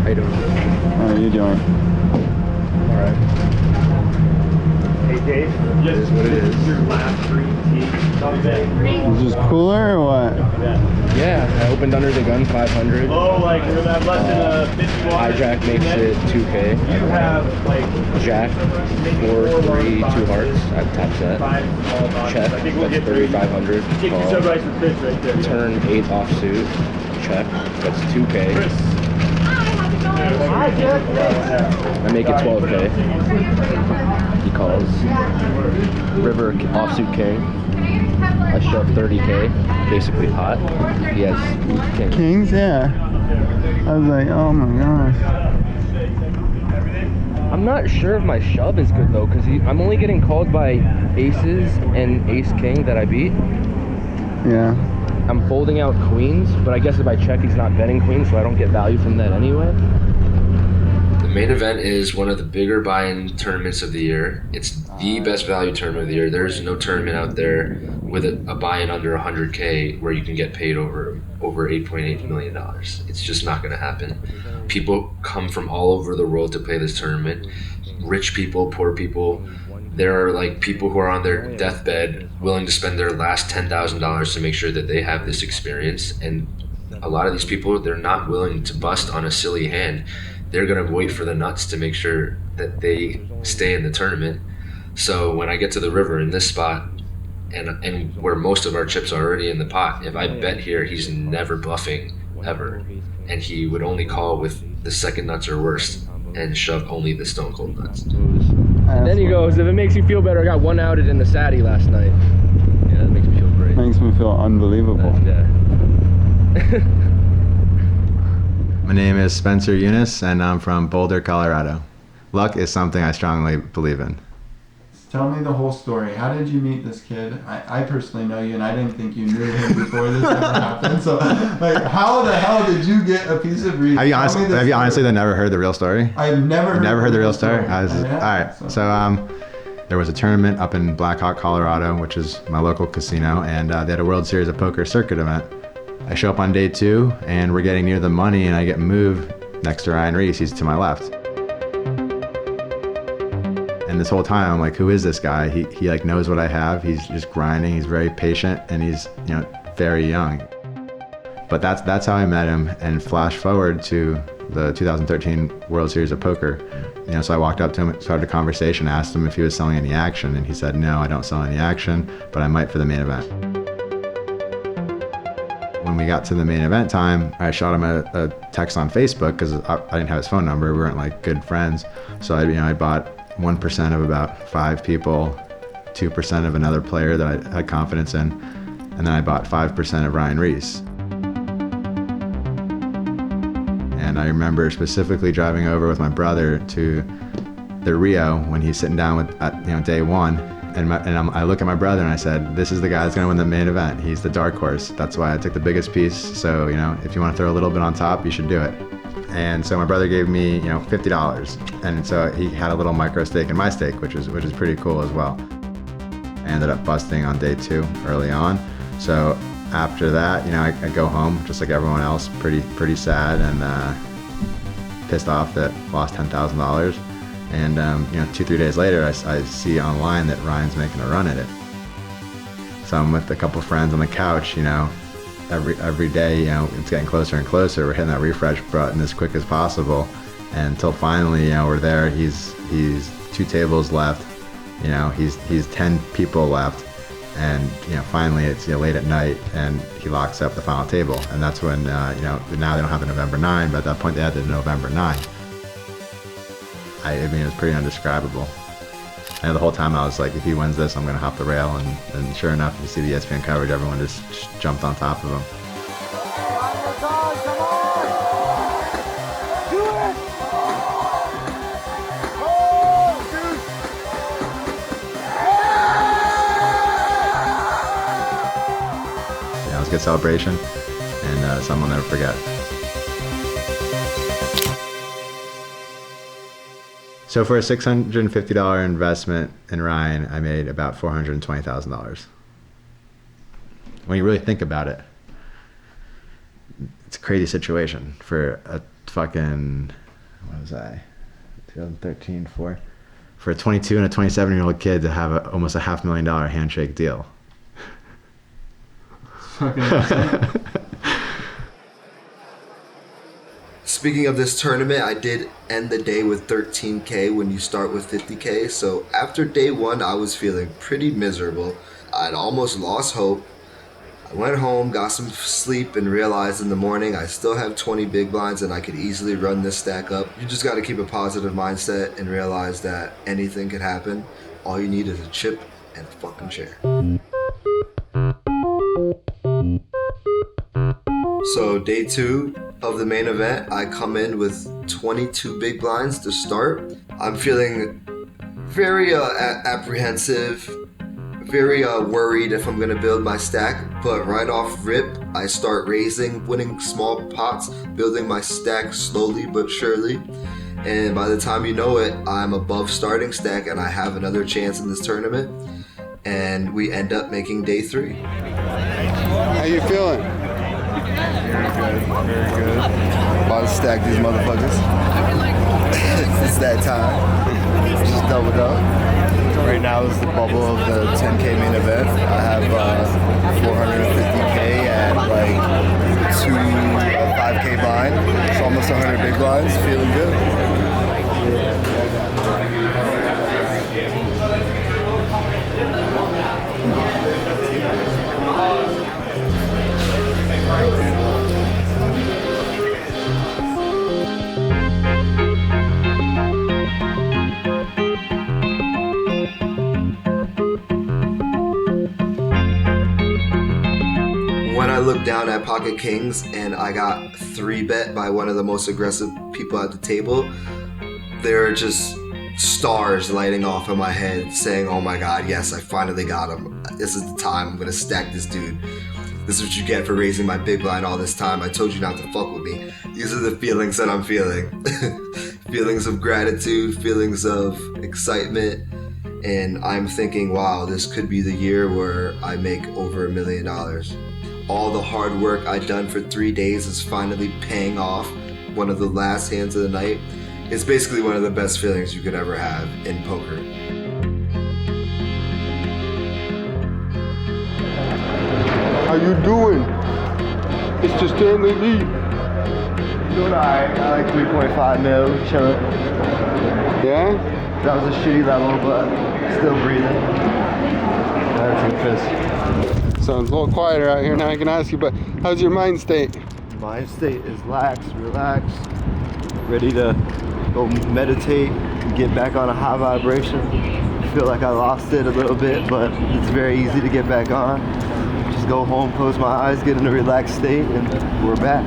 How you doing? How are you doing? Alright. Hey Dave, It is what it is. your last green tea. Is this cooler or what? Yeah, I opened under the gun 500. Oh, like we're that less than 51. Hijack makes it 2K. You have like Jack, 4-3, 2 hearts at top set. Check, that's 3,500. Get you some rice and fish right there. Turn 8 offsuit. Check, that's 2K. I make it 12K. He calls. River offsuit king. I shove 30K, basically pot. He has king. Kings? Yeah. I was like, oh my gosh. I'm not sure if my shove is good though, because I'm only getting called by aces and ace king that I beat. Yeah. I'm folding out queens, but I guess if I check, he's not betting queens, so I don't get value from that anyway. The main event is one of the bigger buy-in tournaments of the year. It's the best value tournament of the year. There's no tournament out there with a buy-in under 100K where you can get paid over $8.8 million. It's just not going to happen. People come from all over the world to play this tournament. Rich people, poor people. There are like people who are on their deathbed willing to spend their last $10,000 to make sure that they have this experience. And a lot of these people, they're not willing to bust on a silly hand. They're gonna wait for the nuts to make sure that they stay in the tournament. So when I get to the river in this spot, and where most of our chips are already in the pot, if I bet here, he's never bluffing, ever. And he would only call with the second nuts or worse and shove only the stone cold nuts. And then he goes, if it makes you feel better, I got one outed in the Sadie last night. Yeah, that makes me feel great. Makes me feel unbelievable. My name is Spencer Eunice, and I'm from Boulder, Colorado. Luck is something I strongly believe in. Tell me the whole story. How did you meet this kid? I personally know you, and I didn't think you knew him before this ever happened. So, like, how the hell did you get a piece of reed? Have you honestly never heard the real story? I've never heard the real story. All right. So there was a tournament up in Black Hawk, Colorado, which is my local casino, and they had a World Series of Poker circuit event. I show up on day 2, and we're getting near the money, and I get moved next to Ryan Reese. He's to my left. And this whole time, I'm like, who is this guy? He like knows what I have. He's just grinding. He's very patient, and he's very young. But that's how I met him. And flash forward to the 2013 World Series of Poker. You know, so I walked up to him, started a conversation, asked him if he was selling any action, and he said, no, I don't sell any action, but I might for the main event. When we got to the main event time, I shot him a text on Facebook because I didn't have his phone number. We weren't like good friends. So I bought 1% of about 5 people, 2% of another player that I had confidence in, and then I bought 5% of Ryan Reese. And I remember specifically driving over with my brother to the Rio when he's sitting down with day one, I look at my brother and I said, this is the guy that's gonna win the main event. He's the dark horse. That's why I took the biggest piece. So if you want to throw a little bit on top, you should do it. And so my brother gave me $50, and so he had a little micro stake in my stake, which is pretty cool as well. I ended up busting on day 2 early on. So after that, I go home just like everyone else, pretty sad and pissed off that I lost $10,000. And 2-3 days later, I see online that Ryan's making a run at it. So I'm with a couple friends on the couch, every day, it's getting closer and closer. We're hitting that refresh button as quick as possible, and until finally, we're there. He's 2 tables left. He's 10 people left, and finally it's late at night, and he locks up the final table. And that's when now they don't have the November 9, but at that point they had the November 9. I mean, it was pretty undescribable. And the whole time I was like, if he wins this, I'm gonna hop the rail, and sure enough, you see the ESPN coverage, everyone just jumped on top of him. It was a good celebration, and something I'll never forget. So for a $650 investment in Ryan, I made about $420,000. When you really think about it, it's a crazy situation for a fucking, what was I, 2013, for a 22 and a 27-year-old kid to have almost a $500,000 handshake deal. Speaking of this tournament, I did end the day with 13K when you start with 50K. So after day 1, I was feeling pretty miserable. I'd almost lost hope. I went home, got some sleep, and realized in the morning I still have 20 big blinds and I could easily run this stack up. You just got to keep a positive mindset and realize that anything could happen. All you need is a chip and a fucking chair. So day 2 of the main event, I come in with 22 big blinds to start. I'm feeling very apprehensive, very worried if I'm gonna build my stack, but right off rip, I start raising, winning small pots, building my stack slowly but surely. And by the time you know it, I'm above starting stack and I have another chance in this tournament. And we end up making day 3. How you feeling? Very good. About to stack these motherfuckers. It's that time. Just doubled up. Right now is the bubble of the 10K main event. I have 450K at like 5K blind. So almost 100 big blinds. Feeling good. I looked down at pocket kings and I got 3-bet by one of the most aggressive people at the table. There are just stars lighting off in my head saying, oh my god, yes, I finally got him. This is the time. I'm gonna stack this dude. This is what you get for raising my big blind all this time. I told you not to fuck with me. These are the feelings that I'm feeling. Feelings of gratitude, feelings of excitement, and I'm thinking, wow, this could be the year where I make over $1 million. All the hard work I'd done for 3 days is finally paying off. One of the last hands of the night. It's basically one of the best feelings you could ever have in poker. How you doing? Mr. Stanley Lee. Doing alright. I like 3.5 mil, chilling. Yeah? That was a shitty level, but still breathing. So it's a little quieter out here now, I can ask you, but how's your mind state? Mind state is lax, relaxed, ready to go meditate and get back on a high vibration. I feel like I lost it a little bit, but it's very easy to get back on. Just go home, close my eyes, get in a relaxed state, and we're back.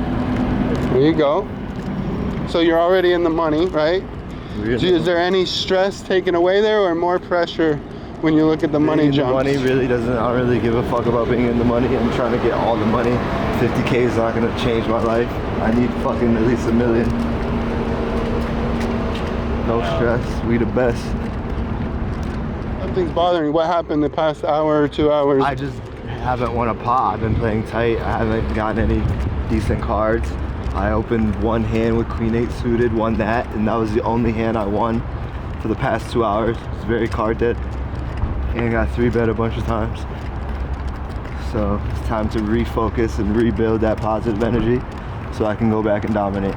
There you go. So you're already in the money, right? Is there any stress taken away there or more pressure when you look at the money jumps? Money really doesn't, I don't really give a fuck about being in the money. I'm trying to get all the money. 50K is not gonna change my life. I need fucking at least $1 million. No stress, we the best. Something's bothering you. What happened the past hour or 2 hours? I just haven't won a pot. I've been playing tight. I haven't gotten any decent cards. I opened one hand with Queen 8 suited, won that, and that was the only hand I won for the past 2 hours. It's very card dead. And got 3-bet a bunch of times. So it's time to refocus and rebuild that positive energy so I can go back and dominate.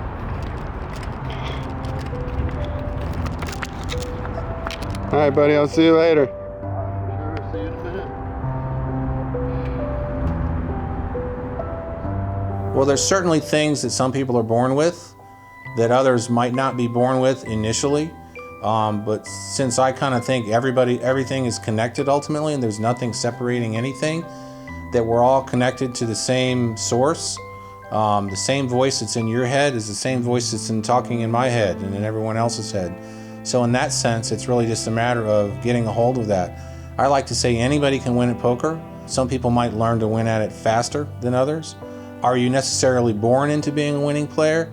All right, buddy, I'll see you later. Well, there's certainly things that some people are born with that others might not be born with initially. But since I kind of think everything is connected ultimately, and there's nothing separating anything, that we're all connected to the same source. The same voice that's in your head is the same voice that's talking in my head and in everyone else's head. So in that sense, it's really just a matter of getting a hold of that. I like to say anybody can win at poker. Some people might learn to win at it faster than others. Are you necessarily born into being a winning player?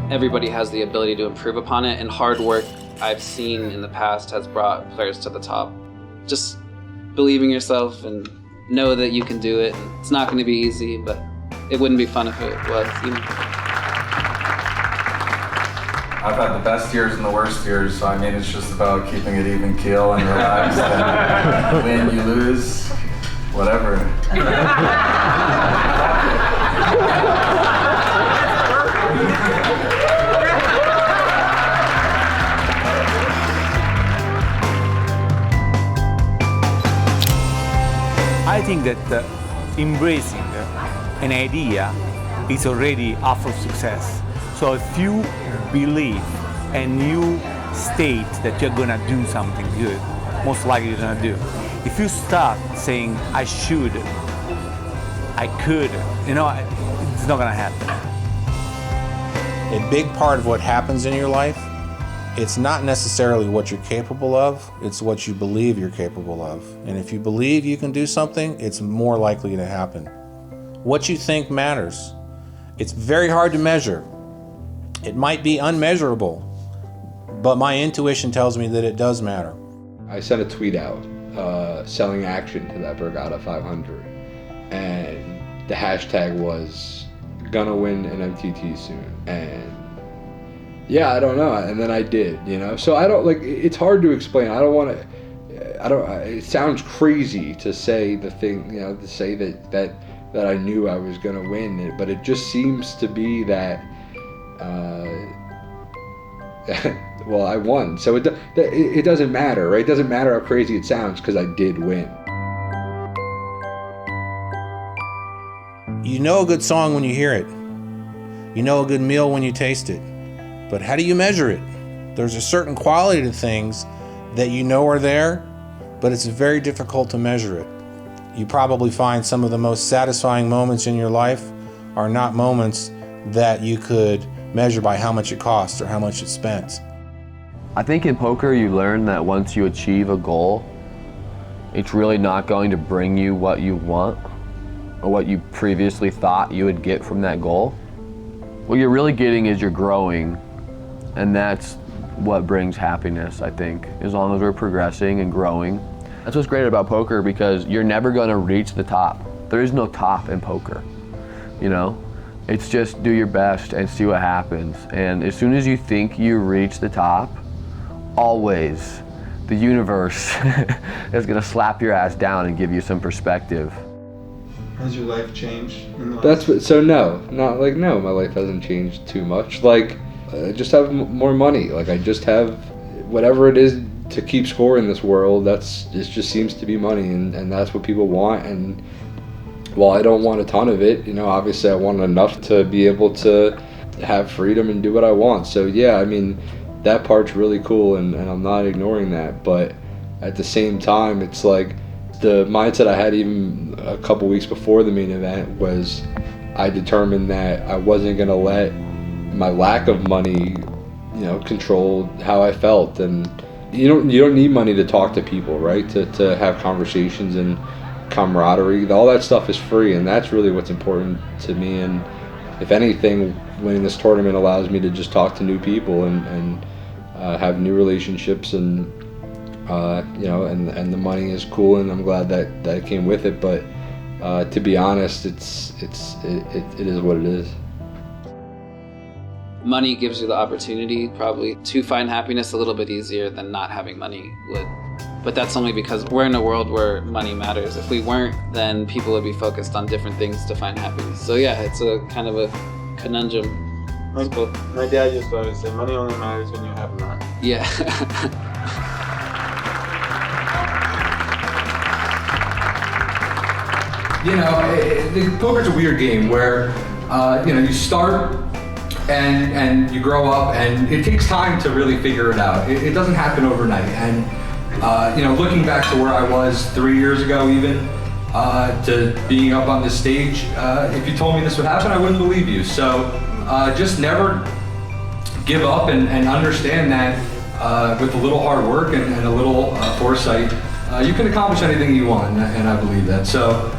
Everybody has the ability to improve upon it, and hard work I've seen in the past has brought players to the top. Just believe in yourself and know that you can do it. It's not going to be easy, but it wouldn't be fun if it was. I've had the best years and the worst years, so I mean it's just about keeping it even keel and relaxed. And win, you lose, whatever. I think that embracing an idea is already half of success. So if you believe and you state that you're gonna do something good, most likely you're gonna do. If you start saying, I should, I could, it's not gonna happen. A big part of what happens in your life, it's not necessarily what you're capable of, it's what you believe you're capable of. And if you believe you can do something, it's more likely to happen. What you think matters. It's very hard to measure. It might be unmeasurable, but my intuition tells me that it does matter. I sent a tweet out selling action to that breakout at 500, and the hashtag was gonna win an MTT soon. And yeah, I don't know, and then I did, so I don't it's hard to explain. It sounds crazy to say the thing, to say that I knew I was gonna win it, but it just seems to be that well, I won, so it doesn't matter, right? It doesn't matter how crazy it sounds because I did win. You know a good song when you hear it. You know a good meal when you taste it. But how do you measure it? There's a certain quality to things that you know are there, but it's very difficult to measure it. You probably find some of the most satisfying moments in your life are not moments that you could measure by how much it costs or how much it spent. I think in poker you learn that once you achieve a goal, it's really not going to bring you what you want or what you previously thought you would get from that goal. What you're really getting is you're growing, and that's what brings happiness, I think, as long as we're progressing and growing. That's what's great about poker, because you're never gonna reach the top. There is no top in poker, It's just do your best and see what happens. And as soon as you think you reach the top, always the universe is gonna slap your ass down and give you some perspective. Has your life changed in the last That's what, so no, my life hasn't changed too much. Like, I just have more money. Like, I just have whatever it is to keep score in this world. It just seems to be money, and that's what people want. And while I don't want a ton of it, obviously I want enough to be able to have freedom and do what I want. So yeah, I mean, that part's really cool, and I'm not ignoring that. But at the same time, it's like, the mindset I had even a couple weeks before the main event was, I determined that I wasn't gonna let my lack of money, control how I felt. And you don't need money to talk to people, right? To have conversations and camaraderie. All that stuff is free, and that's really what's important to me. And if anything, winning this tournament allows me to just talk to new people and have new relationships, and and the money is cool, and I'm glad that it came with it. But to be honest, it is what it is. Money gives you the opportunity probably to find happiness a little bit easier than not having money would. But that's only because we're in a world where money matters. If we weren't, then people would be focused on different things to find happiness. So yeah, it's a kind of a conundrum. My dad used to always say, money only matters when you have none. Yeah. Poker's a weird game where, you start and you grow up, and it takes time to really figure it out. It doesn't happen overnight. And, looking back to where I was 3 years ago even, to being up on this stage, if you told me this would happen, I wouldn't believe you. So just never give up, and understand that with a little hard work and a little foresight, you can accomplish anything you want, and I believe that. So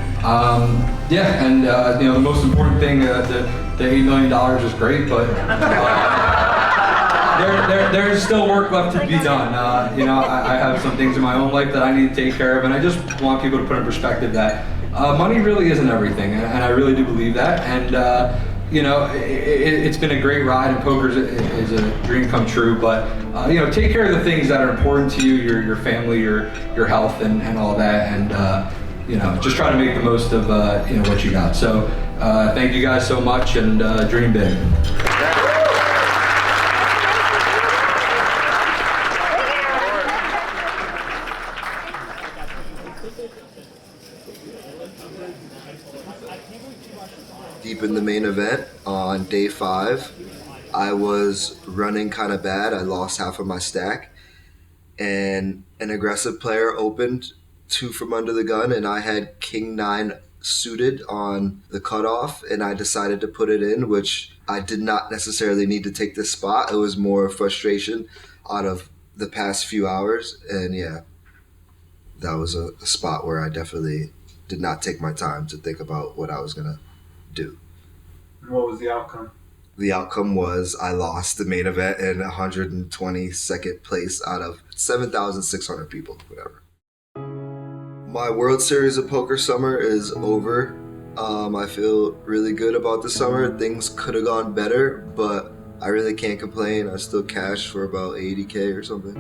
the most important thing, the $8 million is great, but there's still work left to be done. I have some things in my own life that I need to take care of, and I just want people to put in perspective that money really isn't everything, and I really do believe that. And it's been a great ride, and poker is a dream come true. But take care of the things that are important to you, your family, your health, and all that, and just try to make the most of what you got. So thank you guys so much, and dream big. Deep in the main event on day 5, I was running kind of bad. I lost half of my stack, and an aggressive player opened 2 from under the gun, and I had king 9 suited on the cutoff, and I decided to put it in, which I did not necessarily need to take this spot. It was more frustration out of the past few hours, and yeah, that was a spot where I definitely did not take my time to think about what I was gonna do. What was the outcome? The outcome was I lost the main event in 122nd place out of 7,600 people, whatever. My World Series of Poker summer is over. I feel really good about the summer. Things could have gone better, but I really can't complain. I still cashed for about 80K or something.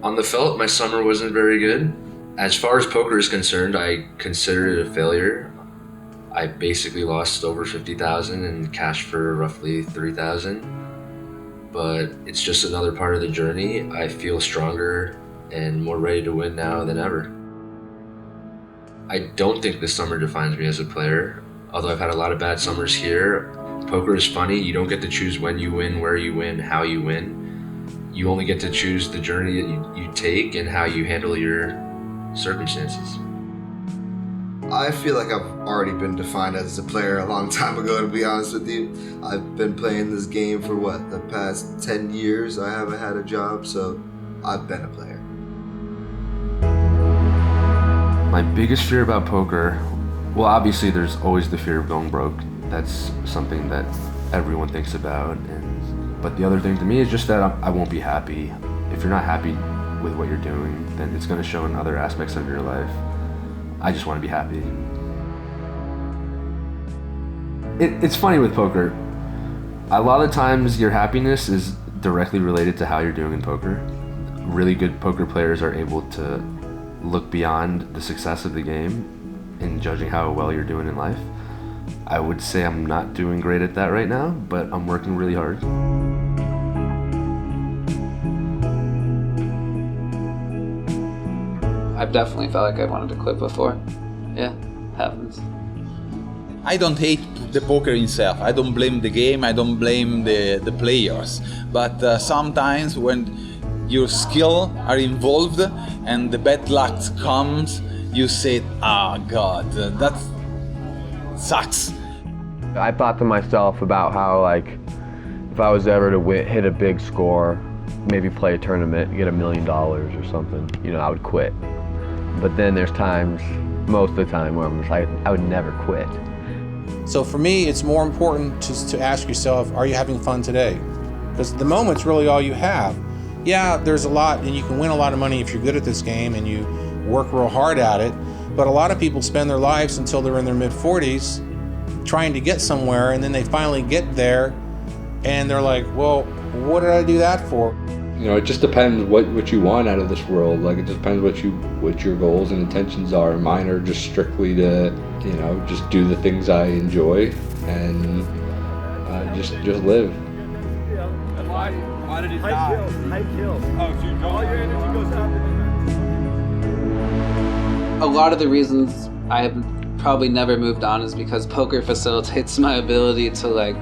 On the felt, my summer wasn't very good. As far as poker is concerned, I consider it a failure. I basically lost over 50,000 and cashed for roughly 3,000. But it's just another part of the journey. I feel stronger and more ready to win now than ever. I don't think this summer defines me as a player. Although I've had a lot of bad summers here, poker is funny. You don't get to choose when you win, where you win, how you win. You only get to choose the journey that you take and how you handle your circumstances. I feel like I've already been defined as a player a long time ago, to be honest with you. I've been playing this game for the past 10 years. I haven't had a job, so I've been a player. My biggest fear about poker, well, obviously there's always the fear of going broke. That's something that everyone thinks about. But the other thing to me is just that I won't be happy. If you're not happy with what you're doing, then it's going to show in other aspects of your life. I just want to be happy. It's funny with poker. A lot of times your happiness is directly related to how you're doing in poker. really good poker players are able to look beyond the success of the game in judging how well you're doing in life. I would say I'm not doing great at that right now, but I'm working really hard. I've definitely felt like I wanted to quit before. Yeah, happens. I don't hate the poker itself. I don't blame the game. I don't blame the players. But sometimes when your skill are involved and the bad luck comes, you say, "Ah, God, that sucks." I thought to myself about how, like, if I was ever to hit a big score, maybe play a tournament, get $1 million or something, you know, I would quit. But then there's times, most of the time, where I'm just like, I would never quit. So for me, it's more important to ask yourself, are you having fun today? Because the moment's really all you have. Yeah, there's a lot, and you can win a lot of money if you're good at this game and you work real hard at it, but a lot of people spend their lives until they're in their mid-40s trying to get somewhere, and then they finally get there, and they're like, well, what did I do that for? You know, it just depends what you want out of this world. Like, it just depends what your goals and intentions are. Mine are just strictly to, you know, just do the things I enjoy and just live. Why did it die? High kill. Oh, so all your energy goes up. A lot of the reasons I have probably never moved on is because poker facilitates my ability to, like,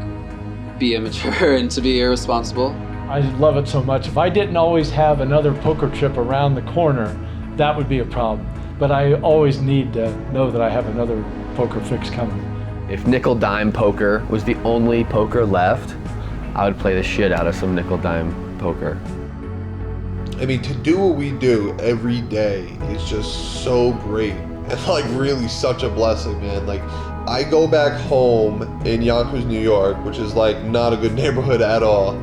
be immature and to be irresponsible. I love it so much. If I didn't always have another poker chip around the corner, that would be a problem. But I always need to know that I have another poker fix coming. If nickel dime poker was the only poker left, I would play the shit out of some nickel dime poker. I mean, to do what we do every day is just so great. And like really such a blessing, man. Like, I go back home in Yonkers, New York, which is like not a good neighborhood at all.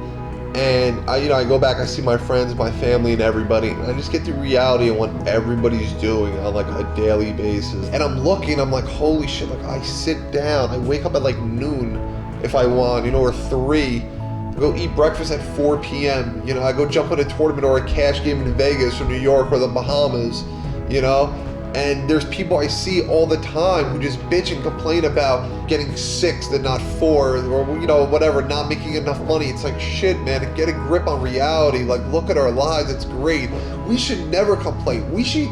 And I go back, I see my friends, my family, and everybody, and I just get the reality of what everybody's doing on like a daily basis. And I'm looking, I'm like, holy shit, like I sit down, I wake up at like noon if I want, or 3. I go eat breakfast at 4 p.m. I go jump in a tournament or a cash game in Vegas or New York or the Bahamas, And there's people I see all the time who just bitch and complain about getting 6th and not 4th, or whatever, not making enough money. It's like, shit, man, get a grip on reality. Like, look at our lives, it's great. We should never complain.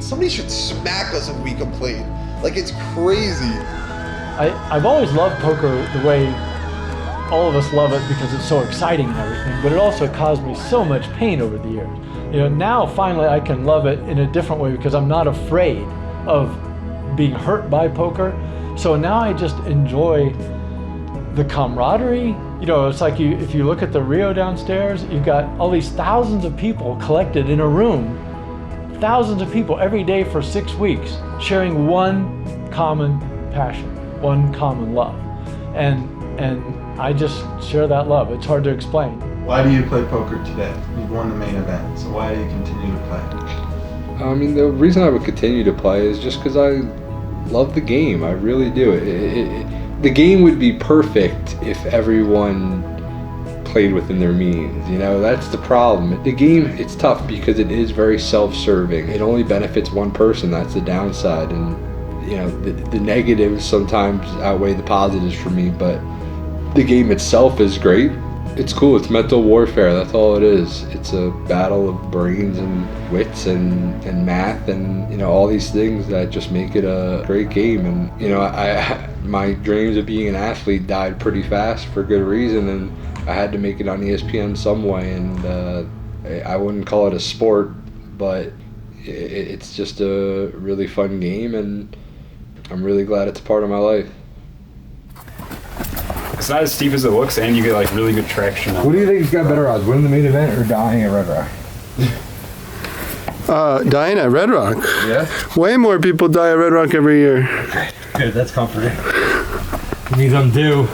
Somebody should smack us if we complain. Like, it's crazy. I've always loved poker the way all of us love it because it's so exciting and everything, but it also caused me so much pain over the years. Now finally I can love it in a different way because I'm not afraid of being hurt by poker. So now I just enjoy the camaraderie. It's like if you look at the Rio downstairs, you've got all these thousands of people collected in a room, thousands of people every day for 6 weeks, sharing one common passion, one common love. And I just share that love. It's hard to explain. Why do you play poker today? You've won the main event, so why do you continue to play? I mean, the reason I would continue to play is just because I love the game. I really do. The game would be perfect if everyone played within their means. That's the problem. The game, it's tough because it is very self-serving. It only benefits one person. That's the downside. And, the negatives sometimes outweigh the positives for me, but the game itself is great. It's cool. It's mental warfare. That's all it is. It's a battle of brains and wits and math and all these things that just make it a great game. And my dreams of being an athlete died pretty fast for good reason, and I had to make it on ESPN some way. And I wouldn't call it a sport, but it's just a really fun game, and I'm really glad it's a part of my life. It's not as steep as it looks, and you get like really good traction. What do you think's got better odds, winning the main event or dying at Red Rock? Dying at Red Rock. Yeah. Way more people die at Red Rock every year. Good, that's comforting. It means I'm due.